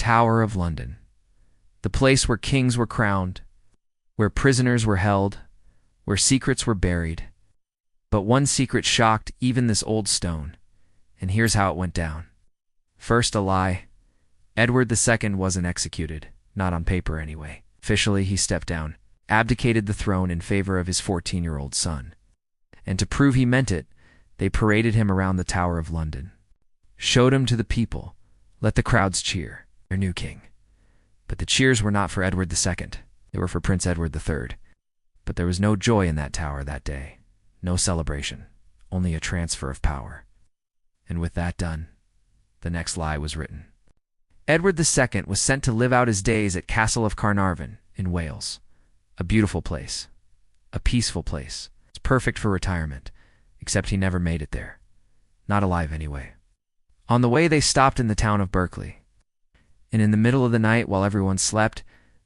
Tower of London, the place where kings were crowned, where prisoners were held, where secrets were buried. But one secret shocked even this old stone, and here's how it went down. First, a lie. Edward II wasn't executed, not on paper anyway. Officially, he stepped down, abdicated the throne in favor of his 14-year-old son. And to prove he meant it, they paraded him around the Tower of London, showed him to the people, let the crowds cheer, their new king. But the cheers were not for Edward II, they were for Prince Edward III. But there was no joy in that tower that day, no celebration, only a transfer of power. And with that done, the next lie was written. Edward II was sent to live out his days at Castle of Carnarvon in Wales. A beautiful place, a peaceful place. It's perfect for retirement, except he never made it there. Not alive anyway. On the way, they stopped in the town of Berkeley. And in the middle of the night, while everyone slept,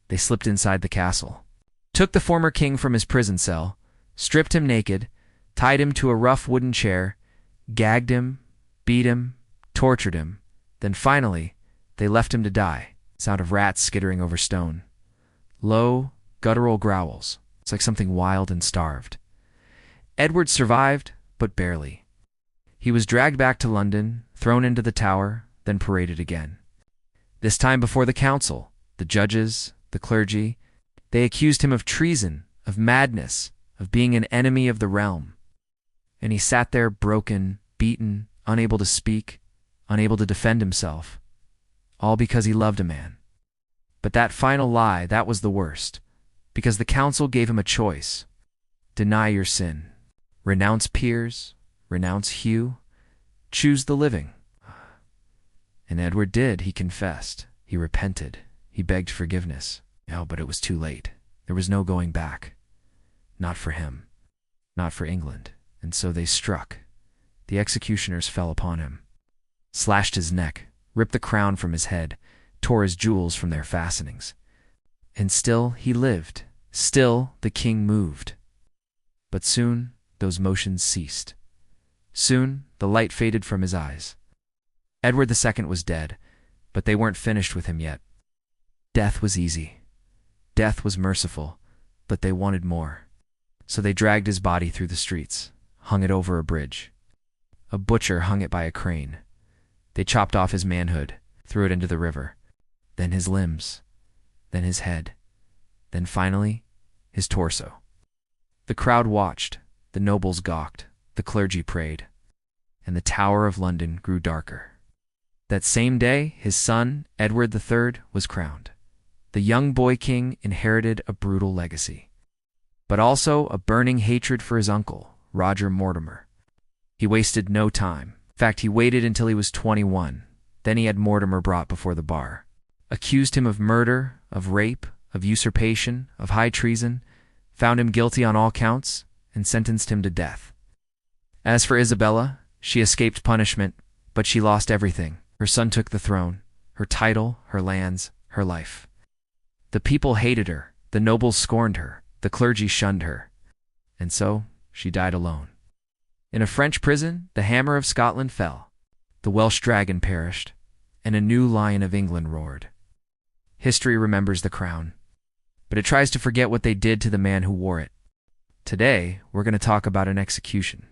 they slipped inside the castle, took the former king from his prison cell, stripped him naked, tied him to a rough wooden chair, gagged him, beat him, tortured him. Then finally, they left him to die. Sound of rats skittering over stone. Low, guttural growls. It's like something wild and starved. Edward survived, but barely. He was dragged back to London, thrown into the tower, then paraded again. This time before the council, the judges, the clergy. They accused him of treason, of madness, of being an enemy of the realm. And he sat there broken, beaten, unable to speak, unable to defend himself, all because he loved a man. But that final lie, that was the worst, because the council gave him a choice. Deny your sin. Renounce peers, renounce Hugh, choose the living. And Edward did. He confessed. He repented. He begged forgiveness. Oh, but it was too late. There was no going back. Not for him. Not for England. And so they struck. The executioners fell upon him, slashed his neck, ripped the crown from his head, tore his jewels from their fastenings. And still he lived. Still the king moved. But soon those motions ceased. Soon the light faded from his eyes. Edward II was dead, but they weren't finished with him yet. Death was easy. Death was merciful, but they wanted more. So they dragged his body through the streets, hung it over a bridge. A butcher hung it by a crane. They chopped off his manhood, threw it into the river. Then his limbs, then his head, then finally, his torso. The crowd watched, the nobles gawked, the clergy prayed, and the Tower of London grew darker. That same day, his son, Edward III, was crowned. The young boy king inherited a brutal legacy, but also a burning hatred for his uncle, Roger Mortimer. He wasted no time. In fact, he waited until he was 21. Then he had Mortimer brought before the bar, accused him of murder, of rape, of usurpation, of high treason, found him guilty on all counts, and sentenced him to death. As for Isabella, she escaped punishment, but she lost everything. Her son took the throne, her title, her lands, her life. The people hated her, the nobles scorned her, the clergy shunned her, and so she died alone. In a French prison, the hammer of Scotland fell, the Welsh dragon perished, and a new Lion of England roared. History remembers the crown, but it tries to forget what they did to the man who wore it. Today, we're going to talk about an execution.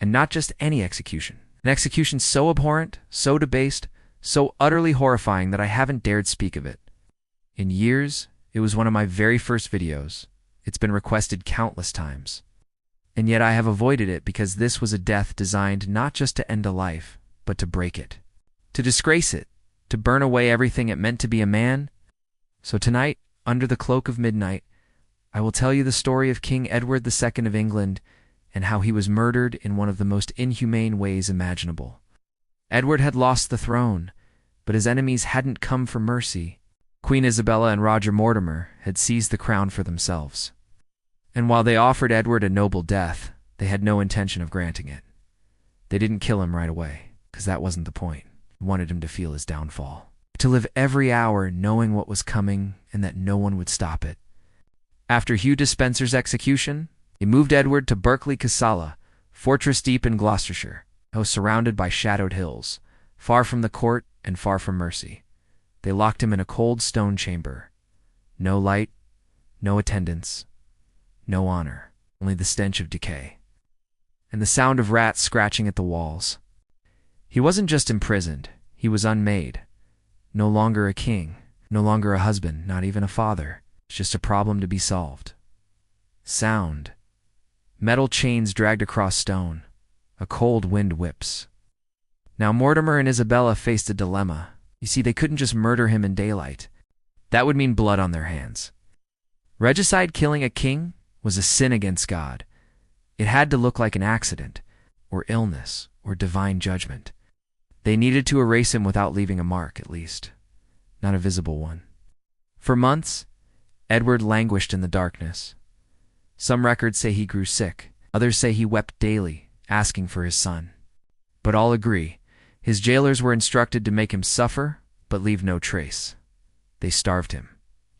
And not just any execution. An execution so abhorrent, so debased, so utterly horrifying that I haven't dared speak of it. In years, it was one of my very first videos. It's been requested countless times. And yet I have avoided it because this was a death designed not just to end a life, but to break it, to disgrace it, to burn away everything it meant to be a man. So tonight, under the cloak of midnight, I will tell you the story of King Edward II of England and how he was murdered in one of the most inhumane ways imaginable. Edward had lost the throne, but his enemies hadn't come for mercy. Queen Isabella and Roger Mortimer had seized the crown for themselves. And while they offered Edward a noble death, they had no intention of granting it. They didn't kill him right away, because that wasn't the point. They wanted him to feel his downfall, to live every hour knowing what was coming and that no one would stop it. After Hugh Despenser's execution, he moved Edward to Berkeley Castle, fortress deep in Gloucestershire, surrounded by shadowed hills, far from the court and far from mercy. They locked him in a cold stone chamber. No light, no attendants, no honor, only the stench of decay, and the sound of rats scratching at the walls. He wasn't just imprisoned, he was unmade. No longer a king, no longer a husband, not even a father. It's just a problem to be solved. Sound. Metal chains dragged across stone. A cold wind whips. Now Mortimer and Isabella faced a dilemma. You see, they couldn't just murder him in daylight. That would mean blood on their hands. Regicide, killing a king, was a sin against God. It had to look like an accident, or illness, or divine judgment. They needed to erase him without leaving a mark, at least. Not a visible one. For months, Edward languished in the darkness. Some records say he grew sick. Others say he wept daily, asking for his son. But all agree, his jailers were instructed to make him suffer, but leave no trace. They starved him,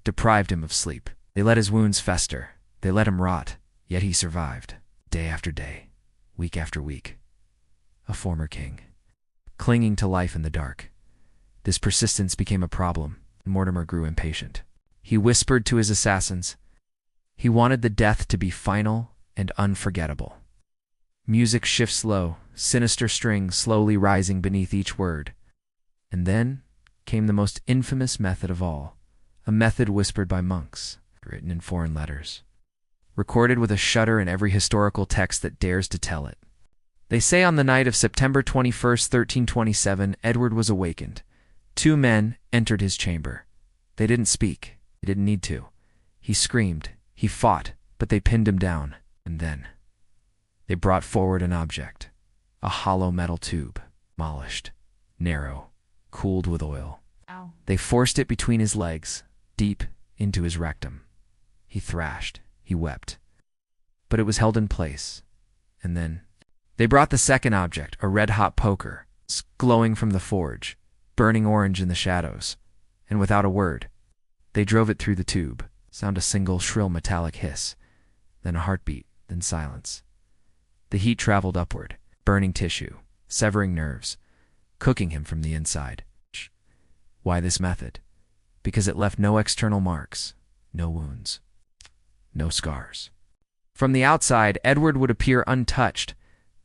deprived him of sleep. They let his wounds fester. They let him rot, yet he survived, day after day, week after week. A former king, clinging to life in the dark. This persistence became a problem, and Mortimer grew impatient. He whispered to his assassins. He wanted the death to be final and unforgettable. Music shifts low, sinister strings slowly rising beneath each word. And then came the most infamous method of all, a method whispered by monks, written in foreign letters, recorded with a shudder in every historical text that dares to tell it. They say on the night of September 21st, 1327, Edward was awakened. 2 men entered his chamber. They didn't speak. They didn't need to. He screamed. He fought, but they pinned him down. And then they brought forward an object, a hollow metal tube, polished, narrow, cooled with oil. Ow. They forced it between his legs, deep into his rectum. He thrashed. He wept. But it was held in place. And then they brought the second object, a red-hot poker, glowing from the forge, burning orange in the shadows. And without a word, they drove it through the tube. Sound a single shrill metallic hiss, then a heartbeat, then silence. The heat traveled upward, burning tissue, severing nerves, cooking him from the inside. Why this method? Because it left no external marks, no wounds, no scars. From the outside, Edward would appear untouched,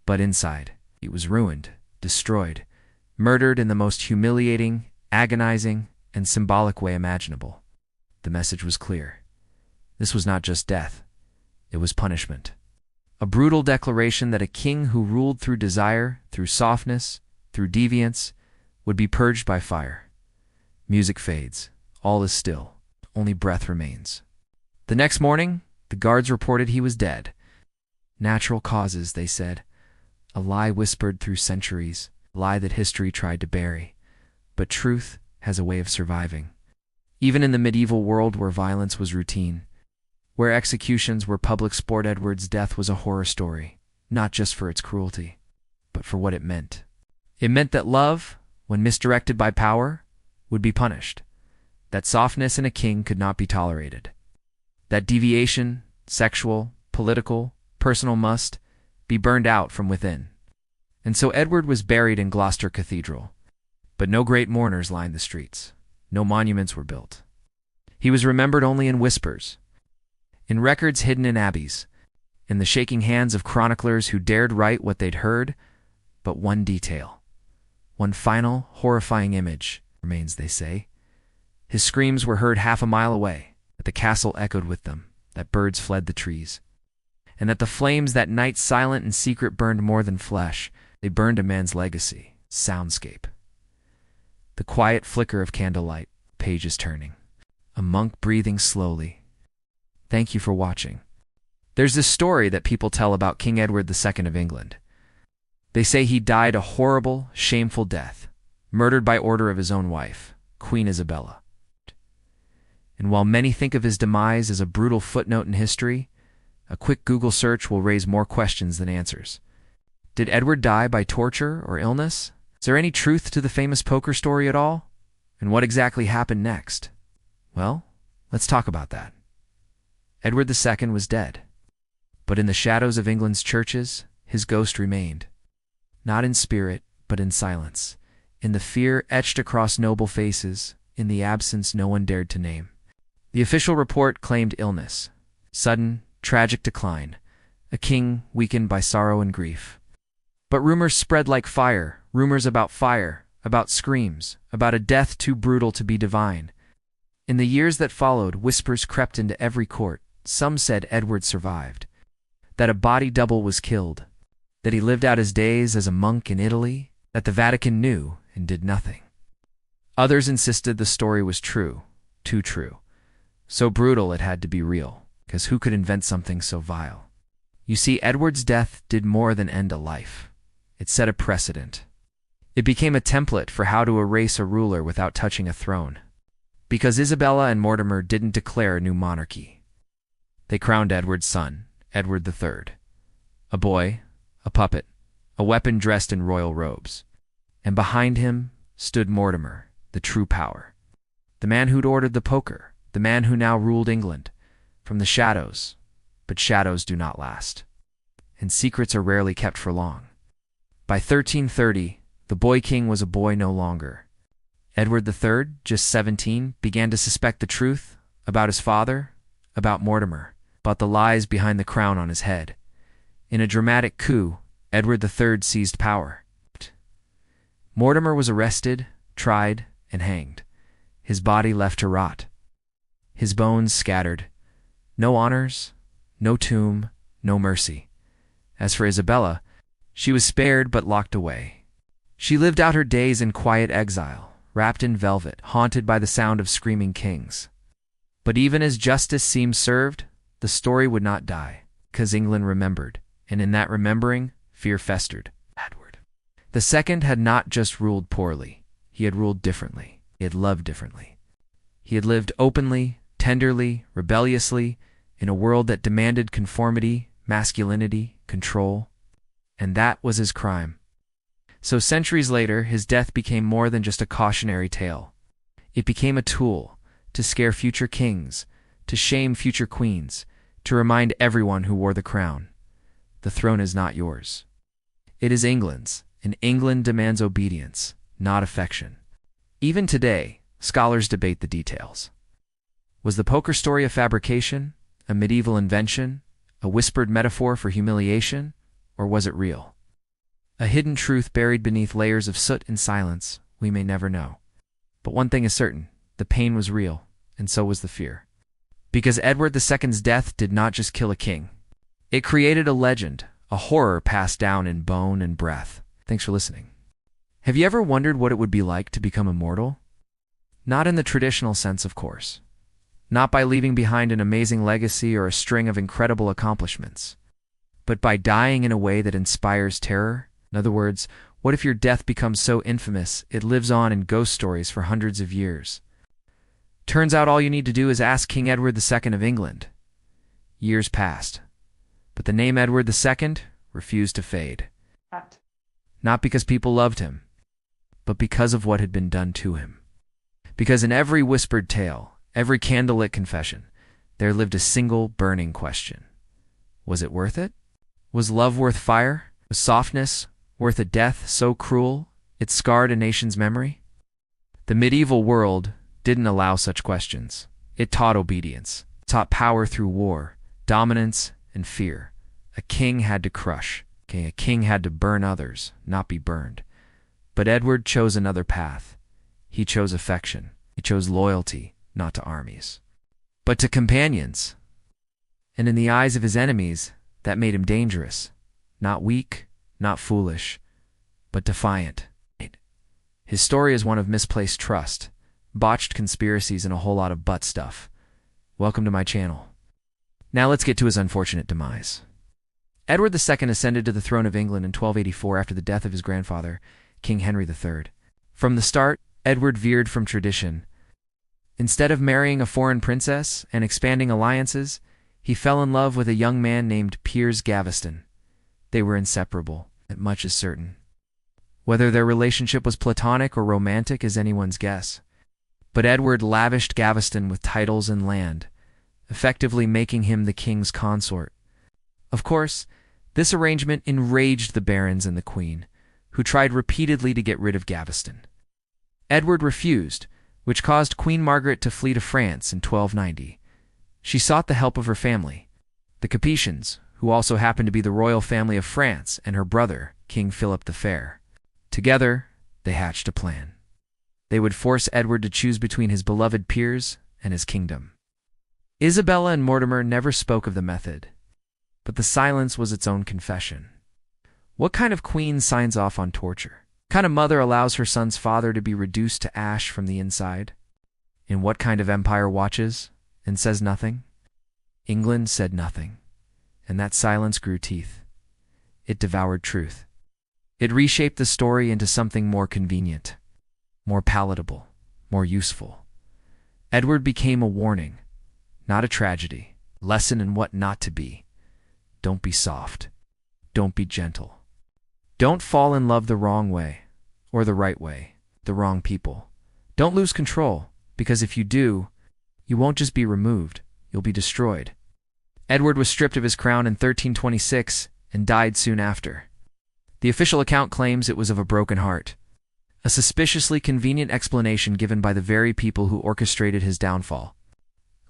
but inside, he was ruined, destroyed, murdered in the most humiliating, agonizing, and symbolic way imaginable. The message was clear. This was not just death. It was punishment. A brutal declaration that a king who ruled through desire, through softness, through deviance, would be purged by fire. Music fades. All is still. Only breath remains. The next morning, the guards reported he was dead. Natural causes, they said. A lie whispered through centuries, a lie that history tried to bury. But truth has a way of surviving. Even in the medieval world where violence was routine, where executions were public sport, Edward's death was a horror story, not just for its cruelty, but for what it meant. It meant that love, when misdirected by power, would be punished, that softness in a king could not be tolerated, that deviation, sexual, political, personal, must be burned out from within. And so Edward was buried in Gloucester Cathedral, but no great mourners lined the streets. No monuments were built. He was remembered only in whispers, in records hidden in abbeys, in the shaking hands of chroniclers who dared write what they'd heard. But one detail, one final, horrifying image remains, they say. His screams were heard half a mile away, that the castle echoed with them, that birds fled the trees, and that the flames that night, silent and secret, burned more than flesh. They burned a man's legacy, soundscape. The quiet flicker of candlelight, pages turning, a monk breathing slowly. Thank you for watching. There's this story that people tell about King Edward II of England. They say he died a horrible, shameful death, murdered by order of his own wife, Queen Isabella. And while many think of his demise as a brutal footnote in history, a quick Google search will raise more questions than answers. Did Edward die by torture or illness? Is there any truth to the famous poker story at all? And what exactly happened next? Well, let's talk about that. Edward II was dead, but in the shadows of England's churches, his ghost remained. Not in spirit, but in silence, in the fear etched across noble faces, in the absence no one dared to name. The official report claimed illness, sudden, tragic decline, a king weakened by sorrow and grief. But rumors spread like fire, rumors about fire, about screams, about a death too brutal to be divine. In the years that followed, whispers crept into every court. Some said Edward survived, that a body double was killed, that he lived out his days as a monk in Italy, that the Vatican knew and did nothing. Others insisted the story was true, too true. So brutal it had to be real, because who could invent something so vile? You see, Edward's death did more than end a life. It set a precedent. It became a template for how to erase a ruler without touching a throne. Because Isabella and Mortimer didn't declare a new monarchy. They crowned Edward's son, Edward III. A boy, a puppet, a weapon dressed in royal robes. And behind him stood Mortimer, the true power. The man who'd ordered the poker, the man who now ruled England. From the shadows, but shadows do not last. And secrets are rarely kept for long. By 1330, the boy king was a boy no longer. Edward III, just 17, began to suspect the truth about his father, about Mortimer, about the lies behind the crown on his head. In a dramatic coup, Edward III seized power. Mortimer was arrested, tried, and hanged. His body left to rot. His bones scattered. No honors, no tomb, no mercy. As for Isabella, she was spared but locked away. She lived out her days in quiet exile, wrapped in velvet, haunted by the sound of screaming kings. But even as justice seemed served, the story would not die, because England remembered, and in that remembering, fear festered. Edward II had not just ruled poorly, he had ruled differently, he had loved differently. He had lived openly, tenderly, rebelliously, in a world that demanded conformity, masculinity, control. And that was his crime. So centuries later, his death became more than just a cautionary tale. It became a tool to scare future kings, to shame future queens, to remind everyone who wore the crown. The throne is not yours. It is England's, and England demands obedience, not affection. Even today, scholars debate the details. Was the poker story a fabrication, a medieval invention, a whispered metaphor for humiliation, or was it real? A hidden truth buried beneath layers of soot and silence, we may never know. But one thing is certain, the pain was real, and so was the fear. Because Edward II's death did not just kill a king. It created a legend, a horror passed down in bone and breath. Thanks for listening. Have you ever wondered what it would be like to become immortal? Not in the traditional sense, of course. Not by leaving behind an amazing legacy or a string of incredible accomplishments, but by dying in a way that inspires terror. In other words, what if your death becomes so infamous it lives on in ghost stories for hundreds of years? Turns out all you need to do is ask King Edward II of England. Years passed, but the name Edward II refused to fade. Not because people loved him, but because of what had been done to him. Because in every whispered tale, every candlelit confession, there lived a single burning question. Was it worth it? Was love worth fire? Was softness worth a death so cruel it scarred a nation's memory? The medieval world didn't allow such questions. It taught obedience, taught power through war, dominance, and fear. A king had to crush. A king had to burn others, not be burned. But Edward chose another path. He chose affection. He chose loyalty, not to armies, but to companions. And in the eyes of his enemies, that made him dangerous. Not weak, not foolish, but defiant. His story is one of misplaced trust, botched conspiracies, and a whole lot of butt stuff. Welcome to my channel. Now let's get to his unfortunate demise. Edward II ascended to the throne of England in 1284 after the death of his grandfather, King Henry III. From the start, Edward veered from tradition. Instead of marrying a foreign princess and expanding alliances, he fell in love with a young man named Piers Gaveston. They were inseparable, that much is certain. Whether their relationship was platonic or romantic is anyone's guess. But Edward lavished Gaveston with titles and land, effectively making him the king's consort. Of course, this arrangement enraged the barons and the queen, who tried repeatedly to get rid of Gaveston. Edward refused, which caused Queen Margaret to flee to France in 1290. She sought the help of her family, the Capetians, who also happened to be the royal family of France, and her brother, King Philip the Fair. Together, they hatched a plan. They would force Edward to choose between his beloved peers and his kingdom. Isabella and Mortimer never spoke of the method, but the silence was its own confession. What kind of queen signs off on torture? What kind of mother allows her son's father to be reduced to ash from the inside? And what kind of empire watches and says nothing? England said nothing, and that silence grew teeth. It devoured truth. It reshaped the story into something more convenient, more palatable, more useful. Edward became a warning, not a tragedy, a lesson in what not to be. Don't be soft. Don't be gentle. Don't fall in love the wrong way, or the right way, the wrong people. Don't lose control, because if you do, you won't just be removed, you'll be destroyed. Edward was stripped of his crown in 1326 and died soon after. The official account claims it was of a broken heart, a suspiciously convenient explanation given by the very people who orchestrated his downfall.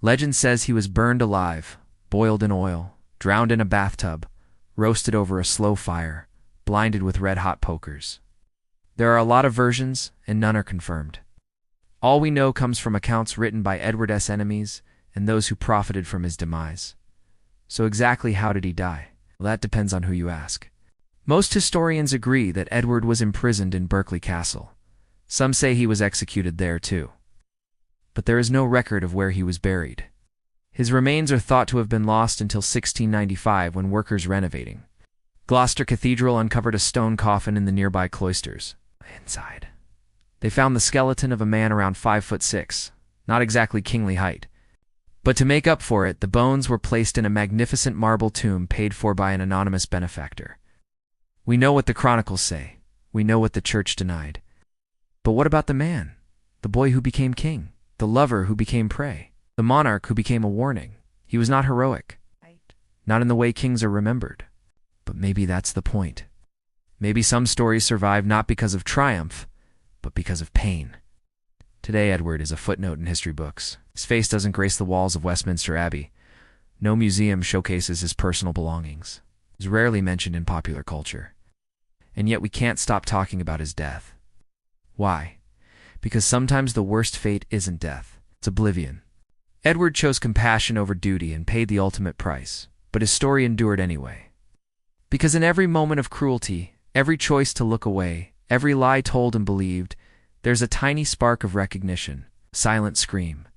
Legend says he was burned alive, boiled in oil, drowned in a bathtub, roasted over a slow fire, blinded with red-hot pokers. There are a lot of versions, and none are confirmed. All we know comes from accounts written by Edward's enemies and those who profited from his demise. So exactly how did he die? Well, that depends on who you ask. Most historians agree that Edward was imprisoned in Berkeley Castle. Some say he was executed there too. But there is no record of where he was buried. His remains are thought to have been lost until 1695 when workers renovating Gloucester Cathedral uncovered a stone coffin in the nearby cloisters. Inside, they found the skeleton of a man around 5'6", not exactly kingly height. But to make up for it, the bones were placed in a magnificent marble tomb paid for by an anonymous benefactor. We know what the chronicles say. We know what the church denied. But what about the man? The boy who became king? The lover who became prey? The monarch who became a warning? He was not heroic. Not in the way kings are remembered. But maybe that's the point. Maybe some stories survive not because of triumph, but because of pain. Today, Edward is a footnote in history books. His face doesn't grace the walls of Westminster Abbey. No museum showcases his personal belongings. He's rarely mentioned in popular culture. And yet we can't stop talking about his death. Why? Because sometimes the worst fate isn't death, it's oblivion. Edward chose compassion over duty and paid the ultimate price, but his story endured anyway. Because in every moment of cruelty, every choice to look away, every lie told and believed, there's a tiny spark of recognition, a silent scream.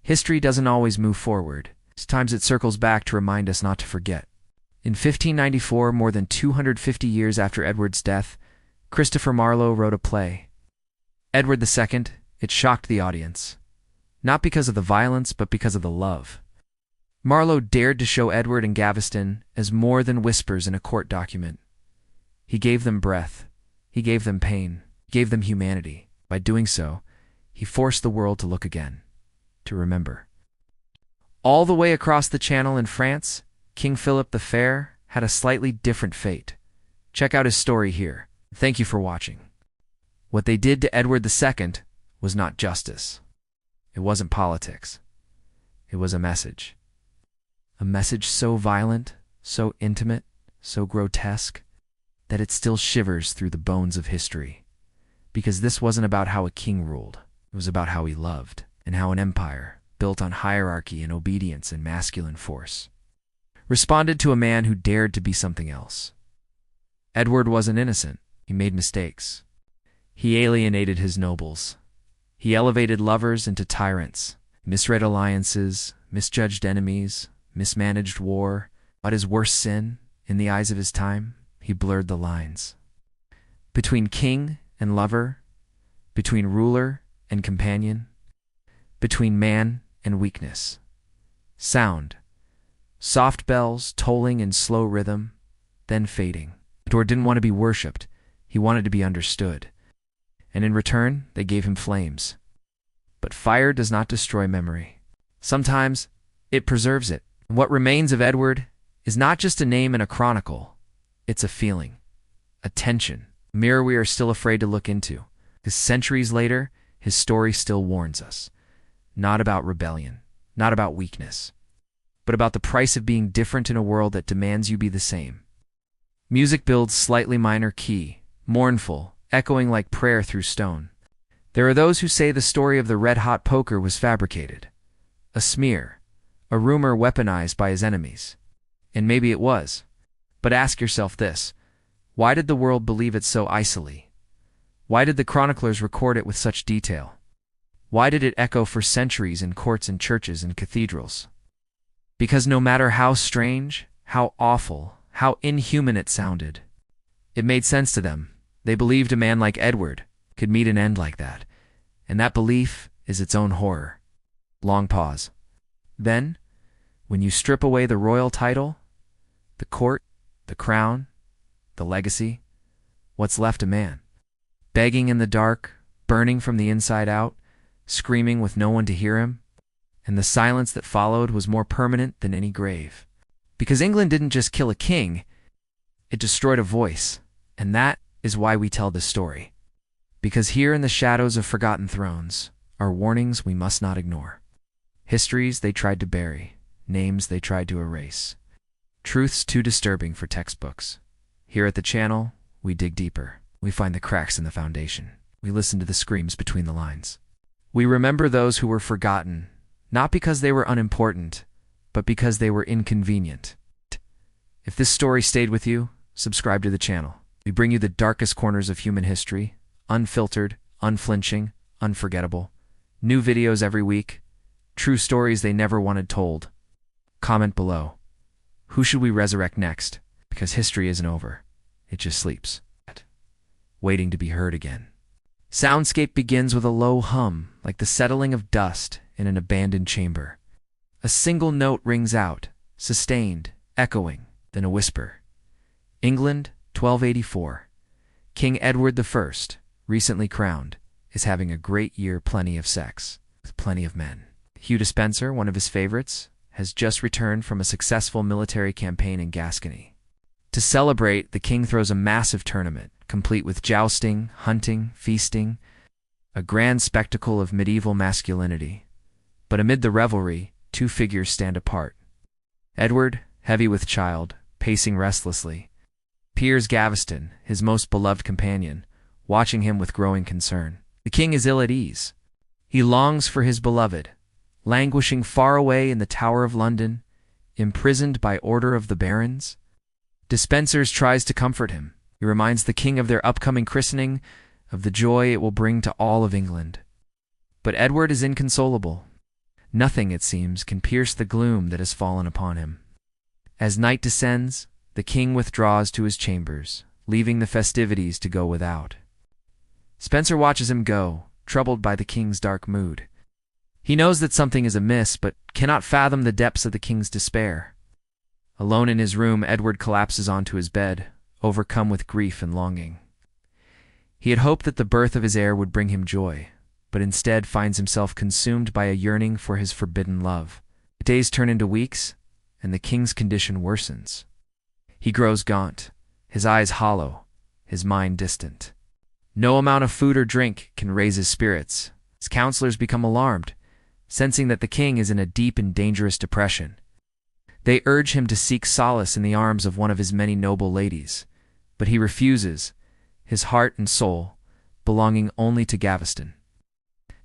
History doesn't always move forward. Sometimes it circles back to remind us not to forget. In 1594, more than 250 years after Edward's death, Christopher Marlowe wrote a play. Edward II, it shocked the audience. Not because of the violence, but because of the love. Marlowe dared to show Edward and Gaveston as more than whispers in a court document. He gave them breath. He gave them pain. He gave them humanity. By doing so, he forced the world to look again, to remember. All the way across the channel in France, King Philip the Fair had a slightly different fate. Check out his story here. Thank you for watching. What they did to Edward II was not justice. It wasn't politics. It was a message. A message so violent, so intimate, so grotesque, that it still shivers through the bones of history. Because this wasn't about how a king ruled. It was about how he loved, and how an empire, built on hierarchy and obedience and masculine force, responded to a man who dared to be something else. Edward wasn't innocent. He made mistakes. He alienated his nobles. He elevated lovers into tyrants, misread alliances, misjudged enemies, mismanaged war. But his worst sin, in the eyes of his time, he blurred the lines. Between king and lover, between ruler and companion, between man and weakness. Sound. Soft bells tolling in slow rhythm, then fading. Edward didn't want to be worshipped. He wanted to be understood. And in return, they gave him flames. But fire does not destroy memory. Sometimes, it preserves it. And what remains of Edward is not just a name in a chronicle. It's a feeling, a tension, a mirror we are still afraid to look into. Because centuries later, his story still warns us. Not about rebellion, not about weakness, but about the price of being different in a world that demands you be the same. Music builds slightly minor key, mournful, echoing like prayer through stone. There are those who say the story of the red-hot poker was fabricated. A smear, a rumor weaponized by his enemies. And maybe it was. But ask yourself this: why did the world believe it so icily? Why did the chroniclers record it with such detail? Why did it echo for centuries in courts and churches and cathedrals? Because no matter how strange, how awful, how inhuman it sounded, it made sense to them. They believed a man like Edward could meet an end like that, and that belief is its own horror. Long pause. Then, when you strip away the royal title, the court, the crown, the legacy, what's left a man? Begging in the dark, burning from the inside out, screaming with no one to hear him, and the silence that followed was more permanent than any grave. Because England didn't just kill a king, it destroyed a voice, and that is why we tell this story. Because here in the shadows of forgotten thrones are warnings we must not ignore. Histories they tried to bury, names they tried to erase. Truths too disturbing for textbooks. Here at the channel, we dig deeper. We find the cracks in the foundation. We listen to the screams between the lines. We remember those who were forgotten, not because they were unimportant, but because they were inconvenient. If this story stayed with you, subscribe to the channel. We bring you the darkest corners of human history, unfiltered, unflinching, unforgettable. New videos every week, true stories they never wanted told. Comment below. Who should we resurrect next? Because history isn't over. It just sleeps, waiting to be heard again. Soundscape begins with a low hum, like the settling of dust in an abandoned chamber. A single note rings out, sustained, echoing, then a whisper. England, 1284. King Edward I, recently crowned, is having a great year, plenty of sex, with plenty of men. Hugh Despencer, one of his favorites, has just returned from a successful military campaign in Gascony. To celebrate, the king throws a massive tournament, complete with jousting, hunting, feasting, a grand spectacle of medieval masculinity. But amid the revelry, two figures stand apart. Edward, heavy with child, pacing restlessly. Piers Gaveston, his most beloved companion, watching him with growing concern. The king is ill at ease. He longs for his beloved, languishing far away in the Tower of London, imprisoned by order of the barons. Despencer tries to comfort him. He reminds the king of their upcoming christening, of the joy it will bring to all of England. But Edward is inconsolable. Nothing, it seems, can pierce the gloom that has fallen upon him. As night descends, the king withdraws to his chambers, leaving the festivities to go without. Spencer watches him go, troubled by the king's dark mood. He knows that something is amiss, but cannot fathom the depths of the king's despair. Alone in his room, Edward collapses onto his bed, overcome with grief and longing. He had hoped that the birth of his heir would bring him joy, but instead finds himself consumed by a yearning for his forbidden love. The days turn into weeks, and the king's condition worsens. He grows gaunt, his eyes hollow, his mind distant. No amount of food or drink can raise his spirits. His counselors become alarmed, sensing that the king is in a deep and dangerous depression. They urge him to seek solace in the arms of one of his many noble ladies, but he refuses, his heart and soul belonging only to Gaveston.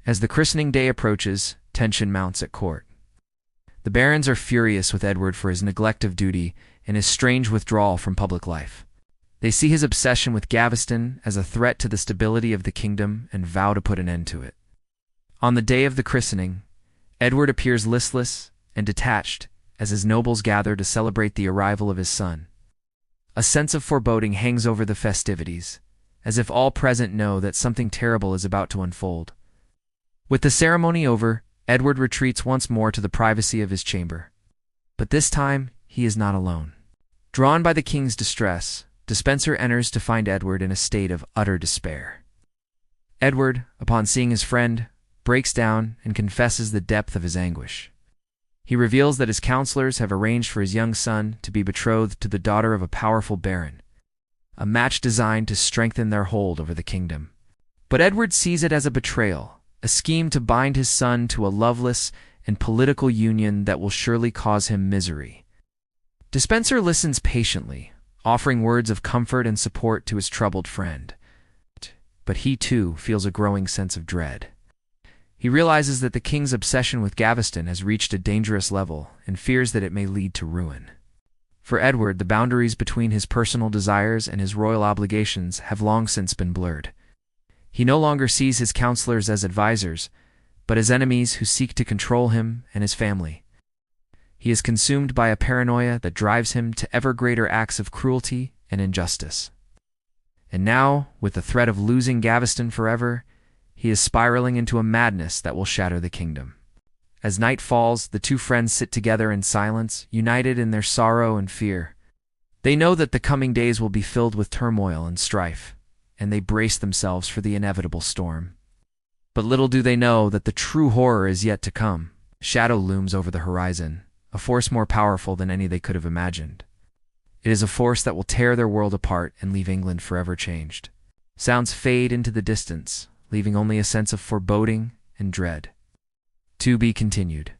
As the christening day approaches, tension mounts at court. The barons are furious with Edward for his neglect of duty and his strange withdrawal from public life. They see his obsession with Gaveston as a threat to the stability of the kingdom and vow to put an end to it. On the day of the christening, Edward appears listless and detached as his nobles gather to celebrate the arrival of his son. A sense of foreboding hangs over the festivities, as if all present know that something terrible is about to unfold. With the ceremony over, Edward retreats once more to the privacy of his chamber. But this time, he is not alone. Drawn by the king's distress, Despencer enters to find Edward in a state of utter despair. Edward, upon seeing his friend, breaks down and confesses the depth of his anguish. He reveals that his counselors have arranged for his young son to be betrothed to the daughter of a powerful baron, a match designed to strengthen their hold over the kingdom. But Edward sees it as a betrayal, a scheme to bind his son to a loveless and political union that will surely cause him misery. Despenser listens patiently, offering words of comfort and support to his troubled friend. But he, too, feels a growing sense of dread. He realizes that the king's obsession with Gaveston has reached a dangerous level and fears that it may lead to ruin. For Edward, the boundaries between his personal desires and his royal obligations have long since been blurred. He no longer sees his counselors as advisors, but as enemies who seek to control him and his family. He is consumed by a paranoia that drives him to ever greater acts of cruelty and injustice. And now, with the threat of losing Gaveston forever, he is spiraling into a madness that will shatter the kingdom. As night falls, the two friends sit together in silence, united in their sorrow and fear. They know that the coming days will be filled with turmoil and strife, and they brace themselves for the inevitable storm. But little do they know that the true horror is yet to come. Shadow looms over the horizon, a force more powerful than any they could have imagined. It is a force that will tear their world apart and leave England forever changed. Sounds fade into the distance, leaving only a sense of foreboding and dread. To be continued.